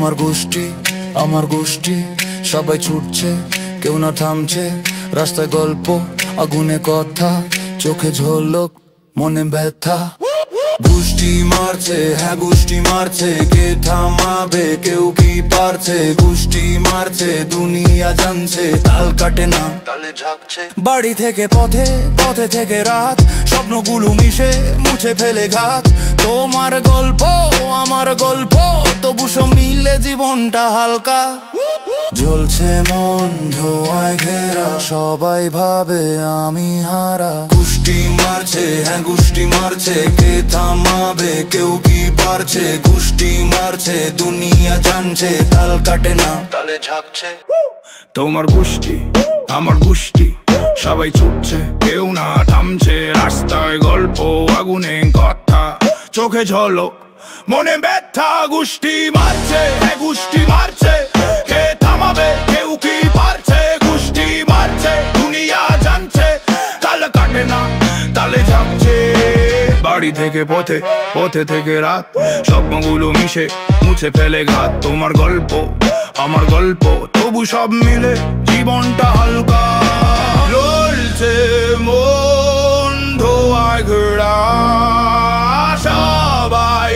আমার গোষ্ঠী সবাই ছুটছে, কেউ না থামছে। রাস্তায় গল্প, আগুনে কথা, চোখে ঝলক, মনে ব্যথা। গোষ্ঠী মারছে, হ্যাঁ গোষ্ঠী মারছে, কে থামাবে, কেউ কি পারছে? গোষ্ঠী মারছে, দুনিয়া জানছে, তাল কাটে না, তালে ঝাঁকছে। বাড়ি থেকে পথে, পথে থেকে রাত, স্বপ্নগুলো মিশে মুছে ফেলে ঘাত। তোমার গল্প আমার গল্প, তবু সব মিলে জীবনটা হালকা। জ্বলছে মন ধোঁয়ায় ঘেরা, সবাই ভাবে আমি হারা। গোষ্ঠী মারছে, হ্যাঁ গোষ্ঠী মারছে, কে থামাবে, কেউ কি পারছে? গোষ্ঠী মারছে, দুনিয়া জানছে, তাল কাটে না, তালে ঝাঁকছে। তোমার গোষ্ঠী আমার গোষ্ঠী সবাই ছুটছে, কেউ না থামছে। রাস্তায় গল্প, আগুনে কথা, চোখে ঝলক, মনে ব্যথা। গোষ্ঠী মারছে, হ্যাঁ গোষ্ঠী মারছে, কে থামাবে, কেউ কি পারছে? গোষ্ঠী মারছে, দুনিয়া জানছে, তাল কাটে না, তালে ঝাঁকছে। বাড়ি থেকে পথে, পথে থেকে রাত, স্বপ্নগুলো মিশে মুছে ফেলে ঘাত। তোমার গল্প আমার গল্প, তবু সব মিলে জীবনটা হালকা। জ্বলছে মন ধোঁয়ায় ঘেরা, সবাই